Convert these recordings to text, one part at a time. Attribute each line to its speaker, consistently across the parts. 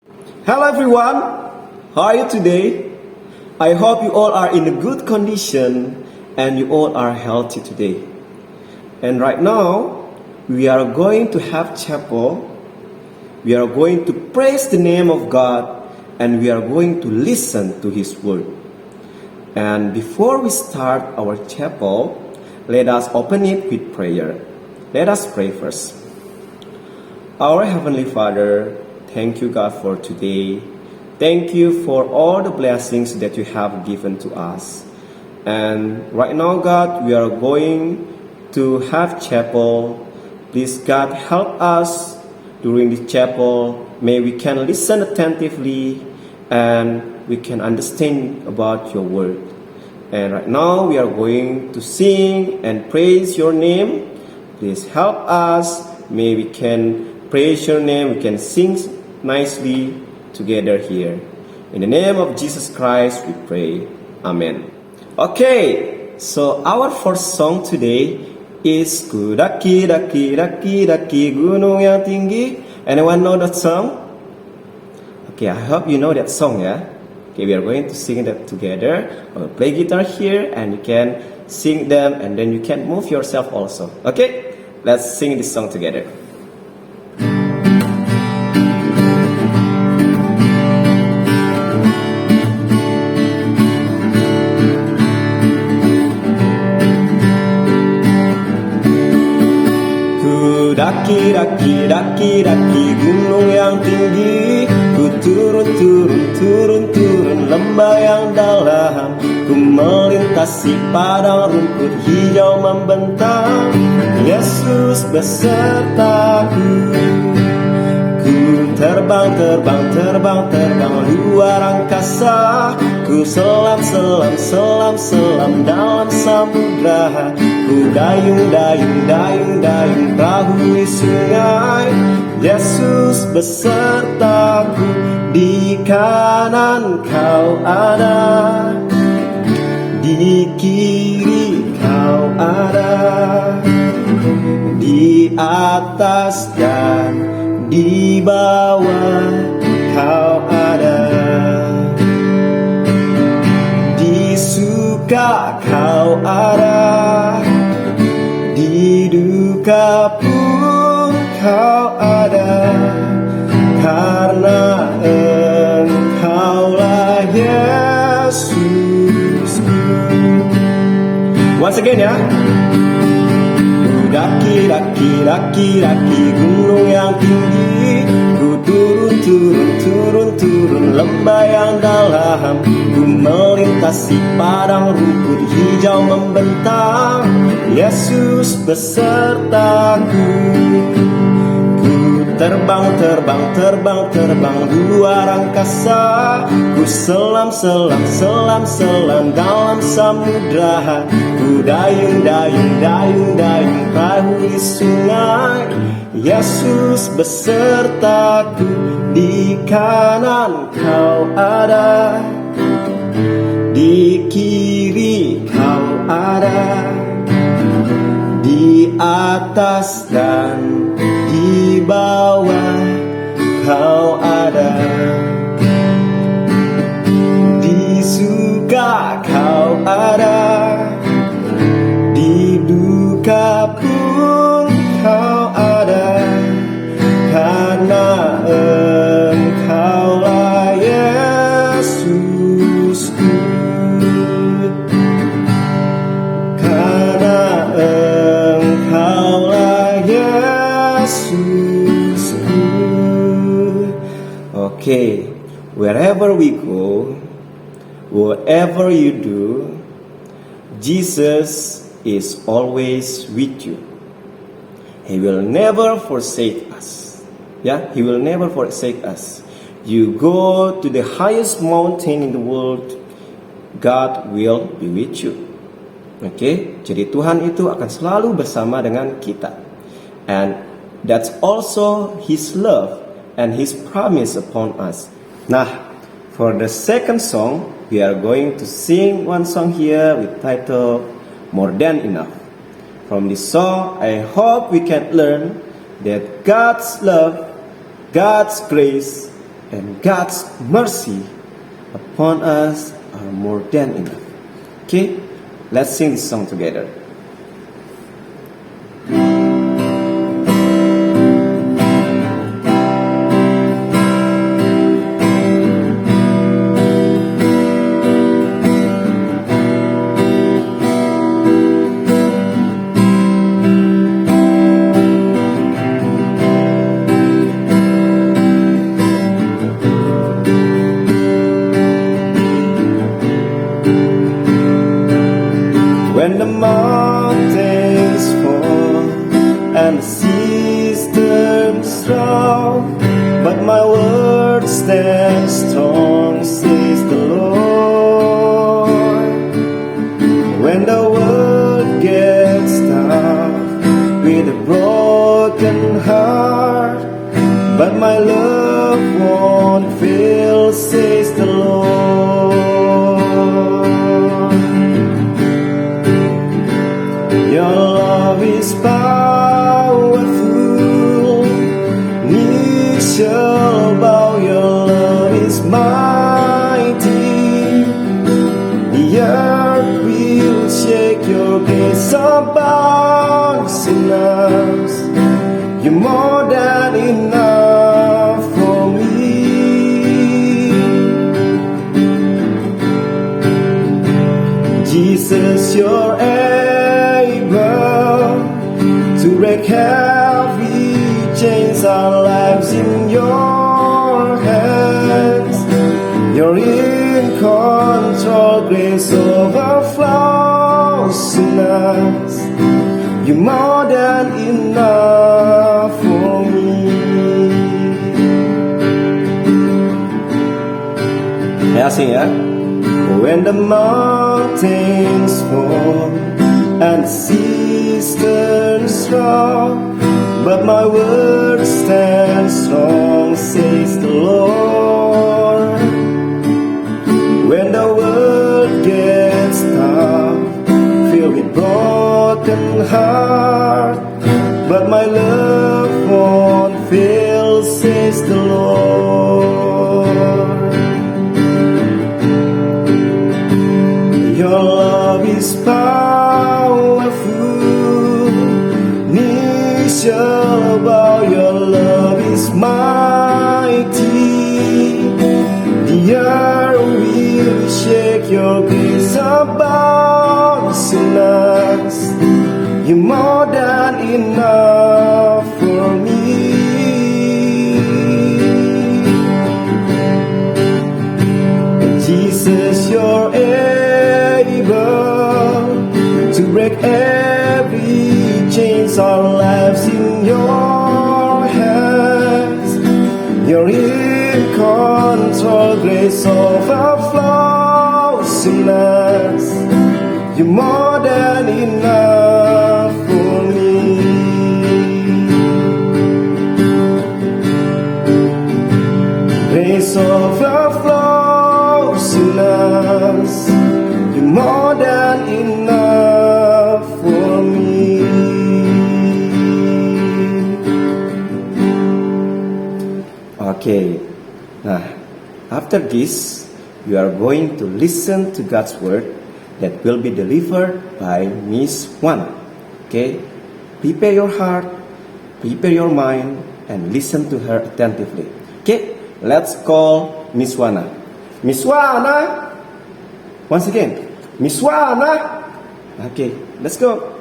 Speaker 1: Hello everyone, how are you today? I hope you all are in a good condition and you all are healthy today. And right now, we are going to have chapel. We are going to praise the name of God and we are going to listen to His word. And before we start our chapel, let us open it with prayer. Let us pray first. Our Heavenly Father, thank you, God, for today. Thank you for all the blessings that you have given to us. And right now, God, we are going to have chapel. Please, God, help us during the chapel. May we can listen attentively and we can understand about your word. And right now, we are going to sing and praise your name. Please help us. May we can praise your name. We can sing nicely together here. In the name of Jesus Christ we pray. Amen. Okay, so our first song today is Ku daki daki daki daki gunung yang tinggi. Anyone know that song? Okay, I hope you know that song, yeah? Okay, we are going to sing that together. I will play guitar here and you can sing them and then you can move yourself also. Okay, let's sing this song together. Daki, daki, daki, daki gunung yang tinggi. Ku turun, turun, turun, turun lembah yang dalam. Ku melintasi padang rumput hijau membentang. Yesus besertaku. Ku terbang, terbang, terbang, terbang luar angkasa. Ku selam, selam, selam, selam dalam samudra. Ku dayung, dayung, dayung, dayung perahu di sungai. Yesus besertaku. Di kanan kau ada, di kiri kau ada, di atas dan di bawah kau ada. Di suka kau ada, di duka pun kau ada, karena Engkaulah Yesusku. Once again ya. Daki, daki, daki, daki gunung yang tinggi. Ku turun, turun, turun, turun lembah yang dalam. Ku melintasi padang rumput hijau membentang. Yesus besertaku. Ku terbang, terbang, terbang, terbang luar angkasa. Ku selam, selam, selam, selam dalam samudra. Ku dayung, dayung, dayung, dayung perahu di sungai. Yesus besertaku. Di kanan kau ada, di kiri kau ada, di atas dan di bawah kau ada. Di suka kau ada, di duka pun kau ada, karena Engkaulah Yesusku. Karena Engkaulah Yesusku. Okay, wherever we go, whatever you do, Jesus is always with you. He will never forsake us. Yeah, He will never forsake us. You go to the highest mountain in the world, God will be with you. Okay, jadi Tuhan itu akan selalu bersama dengan kita. And that's also His love and His promise upon us. Nah, for the second song, we are going to sing one song here with title More Than Enough. From this song, I hope we can learn that God's love, God's grace, and God's mercy upon us are more than enough. Okay, let's sing this song together. When the mountains fall and the seas turn strong, but my word stands strong, says the Lord. When the world gets tough with a broken heart, but my love won't fail, says the Lord. Your love is powerful, knees shall bow. Your love is mighty, the earth will shake. Your grace abounds in us. You're more than enough for me. Jesus, you're to break every chains, our lives in your hands. You're in control, grace overflows in us. You're more than enough for me. Ya, sing ya. When the mountains fall and the seas turn strong, but my word stands strong, says the Lord. When the world gets tough, filled with broken heart, but my love won't fail, says the Lord. Your love is powerful, knees shall bow. Your love is mighty, the earth will shake. Your grace abounds in us. You're more than enough for me. Jesus, you're to break every chains, our lives in your hands. You're in control, grace overflows in us. You're more than enough for me. Grace overflows in us. You're more than enough for me. Okay, nah, after this, you are going to listen to God's word that will be delivered by Miss Wana. Okay, prepare your heart, prepare your mind, and listen to her attentively. Okay, let's call Miss Wana. Miss Wana, once again. Miss Wana. Okay, let's go.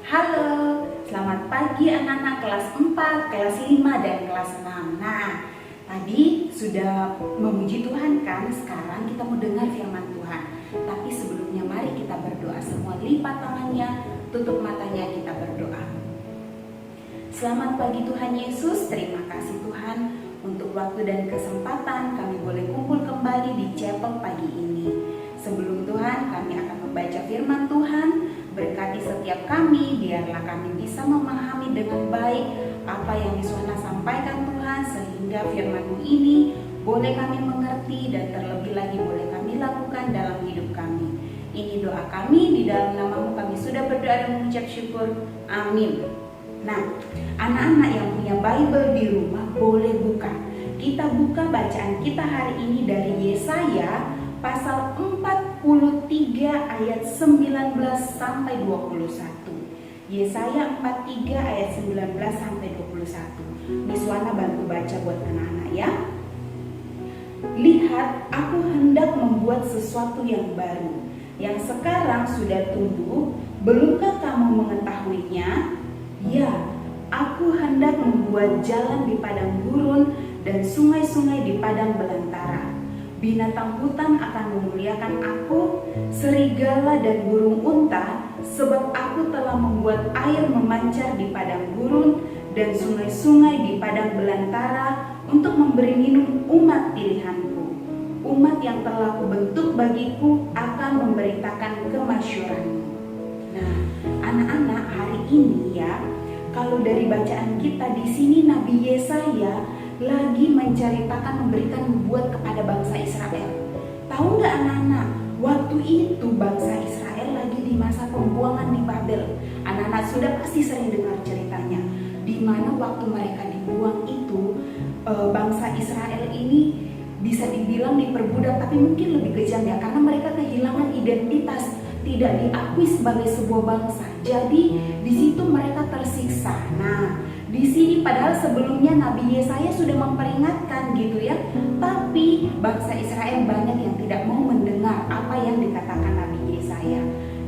Speaker 2: Halo, selamat pagi anak-anak kelas 4, kelas 5, dan kelas 6. Nah, tadi sudah memuji Tuhan kan? Sekarang kita mau dengar firman Tuhan. Tapi sebelumnya mari kita berdoa. Semua lipat tangannya, tutup matanya, kita berdoa. Selamat pagi Tuhan Yesus, terima kasih Tuhan untuk waktu dan kesempatan kami boleh kumpul kembali di chapel pagi ini. Sebelum Tuhan, kami akan membaca firman Tuhan. Berkati setiap kami, biarlah kami bisa memahami dengan baik apa yang Yesus sampaikan Tuhan, sehingga firman-Mu ini boleh kami mengerti dan terlebih lagi boleh kami lakukan dalam hidup kami. Ini doa kami, di dalam nama-Mu kami sudah berdoa dan mengucap syukur. Amin. Nah, anak-anak yang punya Bible di rumah boleh buka. Kita buka bacaan kita hari ini dari Yesaya pasal 43 ayat 19 sampai 21. Yesaya 43 ayat 19 sampai 21. Miss Wana bantu baca buat anak-anak ya. Lihat, aku hendak membuat sesuatu yang baru, yang sekarang sudah tumbuh, belumkah kamu mengetahuinya? Ya, aku hendak membuat jalan di padang gurun dan sungai-sungai di padang belantara. Binatang hutan akan memuliakan aku, serigala dan burung unta, sebab aku telah membuat air memancar di padang gurun dan sungai-sungai di padang belantara untuk memberi minum umat pilihanku. Umat yang telah kubentuk bagiku akan memberitakan kemasyhuranmu. Nah, anak-anak, hari ini ya, kalau dari bacaan kita di sini Nabi Yesaya lagi menceritakan memberikan nubuat kepada bangsa Israel. Tahu nggak anak-anak, waktu itu bangsa Israel lagi di masa pembuangan di Babel. Anak-anak sudah pasti sering dengar ceritanya, di mana waktu mereka dibuang itu bangsa Israel ini bisa dibilang diperbudak, tapi mungkin lebih kejam ya, karena mereka kehilangan identitas, tidak diakui sebagai sebuah bangsa. Jadi di situ mereka tersiksa. Nah, di sini padahal sebelumnya Nabi Yesaya sudah memperingatkan gitu ya, tapi bangsa Israel banyak yang tidak mau mendengar apa yang dikatakan Nabi Yesaya.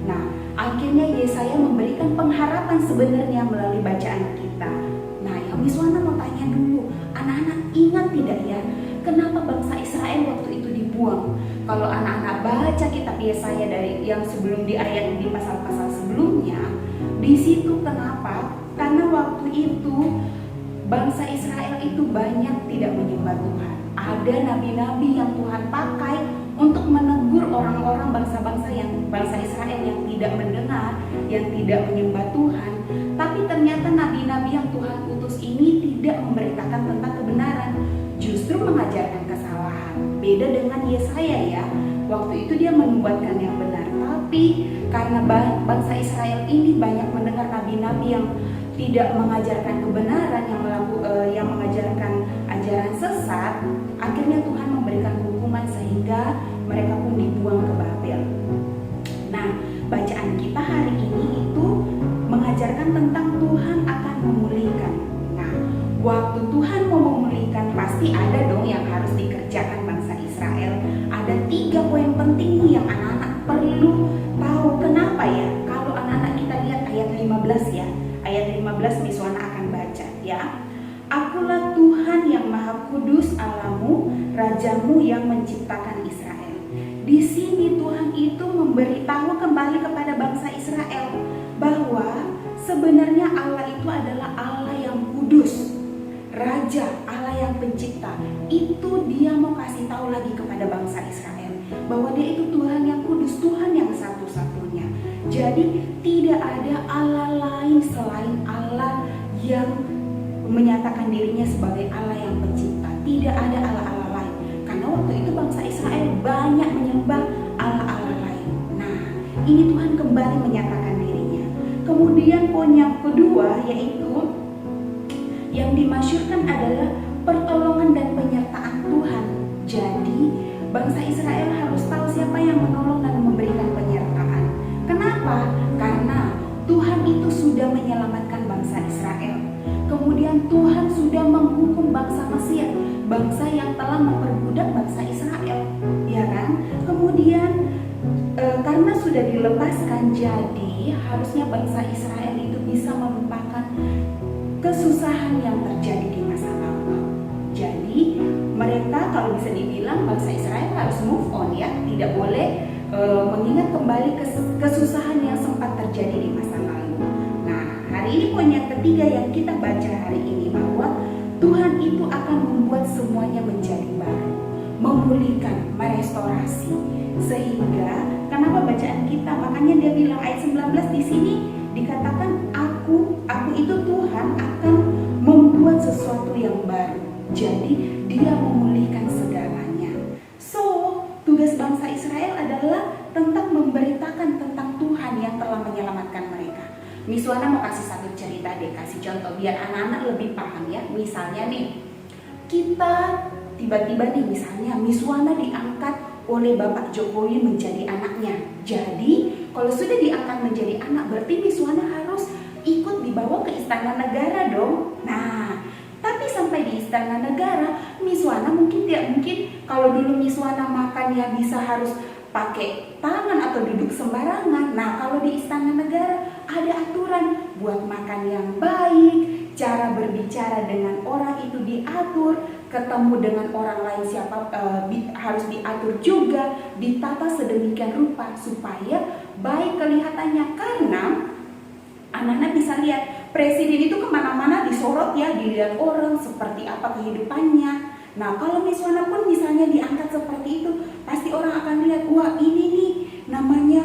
Speaker 2: Nah, akhirnya Yesaya memberikan pengharapan sebenarnya melalui bacaan kita. Nah, yang Miss Wana mau tanya dulu, anak-anak ingat tidak ya, kenapa bangsa Israel waktu itu dibuang? Kalau anak-anak baca kitab Yesaya dari yang sebelum di ayat di pasal-pasal sebelumnya, di situ kenapa? Karena waktu itu bangsa Israel itu banyak tidak menyembah Tuhan. Ada nabi-nabi yang Tuhan pakai untuk menegur orang-orang bangsa-bangsa bangsa Israel yang tidak mendengar, yang tidak menyembah Tuhan. Tapi ternyata nabi-nabi yang Tuhan utus ini tidak memberitakan tentang kebenaran, justru mengajarkan kesalahan. Beda dengan Yesaya ya, waktu itu dia menubuatkan yang benar. Tapi karena bangsa Israel ini banyak mendengar nabi-nabi yang tidak mengajarkan kebenaran, yang mengajarkan ajaran sesat, akhirnya Tuhan memberikan hukuman sehingga mereka pun dibuang ke Babel. Nah, bacaan kita hari ini itu mengajarkan tentang Tuhan akan memulihkan. Nah, waktu Tuhan mau memulihkan pasti ada dong yang harus dikerjakan bangsa Israel. Ada 3 poin penting nih yang anak-anak perlu tahu. Kenapa ya? Kalau anak-anak kita lihat ayat 15 ya. Ayat 15 Miss Wana akan baca ya. Akulah Tuhan yang Maha Kudus Allahmu, Rajamu yang menciptakan Israel. Di sini Tuhan itu memberitahu kembali kepada bangsa Israel bahwa sebenarnya Allah itu adalah Allah yang kudus, Raja, Allah yang pencipta. Itu dia mau kasih tahu lagi kepada bangsa Israel bahwa dia itu Tuhan yang kudus, Tuhan yang satu-satunya. Jadi tidak ada Allah lain selain Allah yang menyatakan dirinya sebagai Allah yang pencipta. Tidak ada Allah-Allah lain. Karena waktu itu bangsa Israel banyak menyembah Allah-Allah lain. Nah, ini Tuhan kembali menyatakan dirinya. Kemudian poin yang kedua yaitu yang dimasyhurkan adalah pertolongan dan penyertaan Tuhan. Jadi bangsa Israel harus tahu siapa yang menolong dan memberikan penyertaan. Kenapa? Karena Tuhan itu sudah menyelamatkan bangsa Israel. Kemudian Tuhan sudah menghukum bangsa Mesir, bangsa yang telah memperbudak bangsa Israel, ya kan? Kemudian karena sudah dilepaskan, jadi harusnya bangsa Israel itu bisa melupakan kesusahan yang terjadi di masa lalu. Jadi mereka kalau bisa dibilang bangsa Israel harus move on ya, tidak boleh mengingat kembali kesusahan yang sempat terjadi di masa lalu. Nah, hari ini poin yang ketiga yang kita baca hari ini bahwa Tuhan itu akan membuat semuanya menjadi baru, memulihkan, merestorasi. Sehingga kenapa bacaan kita, makanya dia bilang ayat 19 di sini dikatakan aku itu Tuhan akan membuat sesuatu yang baru. Jadi dia memulihkan segalanya. So, tugas bangsa Israel adalah tentang memberitakan tentang Tuhan yang telah menyelamatkan mereka. Miss Wana mau kasih satu cerita deh, kasih contoh biar anak-anak lebih paham ya. Misalnya nih, kita tiba-tiba nih misalnya Miss Wana diangkat oleh Bapak Jokowi menjadi anaknya. Jadi kalau sudah diangkat menjadi anak, berarti Miss Wana harus ikut dibawa ke Istana Negara dong. Nah, tapi sampai di Istana Negara, Miss Wana mungkin tidak mungkin kalau dulu Miss Wana makan ya bisa harus pakai tangan atau duduk sembarangan. Nah, kalau di Istana Negara ada aturan buat makan yang baik, cara berbicara dengan orang itu diatur, ketemu dengan orang lain siapa harus diatur juga, ditata sedemikian rupa supaya baik kelihatannya. Karena anak-anak bisa lihat presiden itu kemana-mana disorot ya, dilihat orang seperti apa kehidupannya. Nah, kalau Miss Wana pun misalnya diangkat seperti itu, pasti orang akan lihat, wah ini nih namanya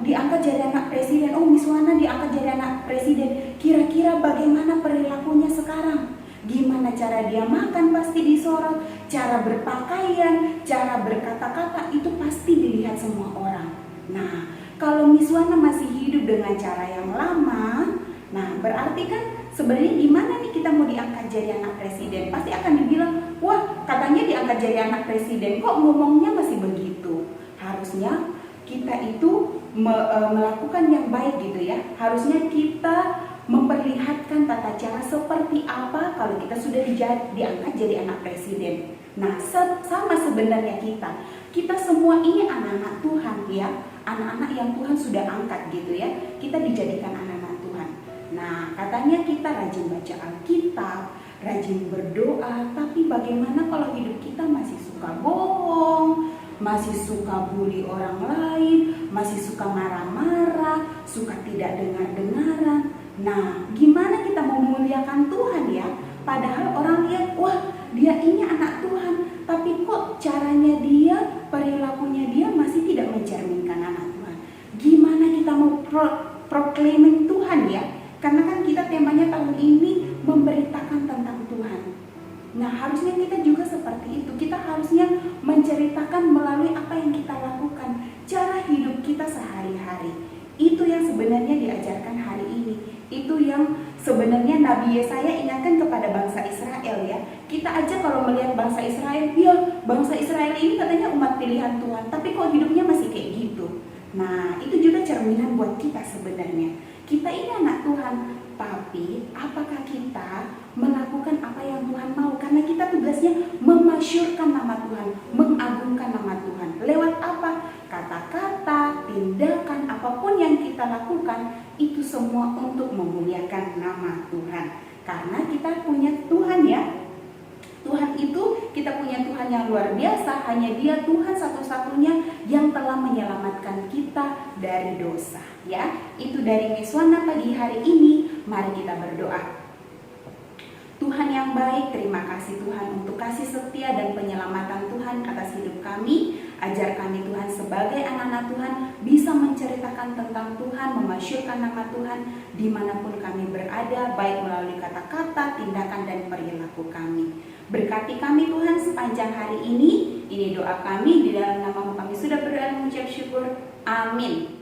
Speaker 2: diangkat jadi anak presiden. Oh, Miss Wana diangkat jadi anak presiden. Kira-kira bagaimana perilakunya sekarang? Gimana cara dia makan pasti disorot, cara berpakaian, cara berkata-kata itu pasti dilihat semua orang. Nah, kalau Miss Wana masih hidup dengan cara yang lama, nah berarti kan sebenarnya gimana nih kita mau diangkat jadi anak presiden? Pasti akan dibilang, wah katanya diangkat jadi anak presiden, kok ngomongnya masih begitu? Harusnya kita itu melakukan yang baik gitu ya. Harusnya kita memperlihatkan tata cara seperti apa kalau kita sudah diangkat jadi anak presiden. Nah, sama sebenarnya kita semua ini anak-anak Tuhan ya, anak-anak yang Tuhan sudah angkat gitu ya. Kita dijadikan anak-anak Tuhan. Nah, katanya kita rajin baca Alkitab, rajin berdoa, tapi bagaimana kalau hidup kita masih suka bohong, masih suka bully orang lain, masih suka marah-marah, suka tidak dengar-dengaran. Nah, gimana kita mau memuliakan Tuhan ya? Padahal orang lihat, wah dia ini anak Tuhan, tapi kok caranya dia, perilakunya dia masih tidak mencerminkan anak Tuhan. Gimana kita mau proclaiming Tuhan ya? Karena kan kita temanya tahun ini memberitakan tentang Tuhan. Nah, harusnya kita juga seperti itu. Kita harusnya menceritakan melalui apa yang kita lakukan, cara hidup kita sehari-hari. Itu yang sebenarnya diajarkan hari ini. Itu yang sebenarnya Nabi Yesaya ingatkan kepada bangsa Israel ya. Kita aja kalau melihat bangsa Israel, ya bangsa Israel ini katanya umat pilihan Tuhan, tapi kok hidupnya masih kayak gitu. Nah, itu juga cerminan buat kita sebenarnya. Kita ini anak Tuhan, tapi apakah kita melakukan apa yang Tuhan mau? Karena kita tugasnya memasyurkan nama Tuhan, mengagungkan nama Tuhan. Lewat apa? Kata-kata, tindakan, apapun yang kita lakukan, itu semua untuk memuliakan nama Tuhan. Karena kita punya Tuhan ya. Tuhan itu, kita punya Tuhan yang luar biasa. Hanya Dia Tuhan satu-satunya yang telah menyelamatkan kita dari dosa ya. Itu dari Miss Wana pagi hari ini. Mari kita berdoa. Tuhan yang baik, terima kasih Tuhan untuk kasih setia dan penyelamatan Tuhan atas hidup kami. Ajar kami Tuhan sebagai anak-anak Tuhan bisa menceritakan tentang Tuhan, memasyurkan nama Tuhan dimanapun kami berada, baik melalui kata-kata, tindakan, dan perilaku kami. Berkati kami Tuhan sepanjang hari ini. Ini doa kami, di dalam nama-Mu kami sudah berdoa dan mengucap syukur. Amin.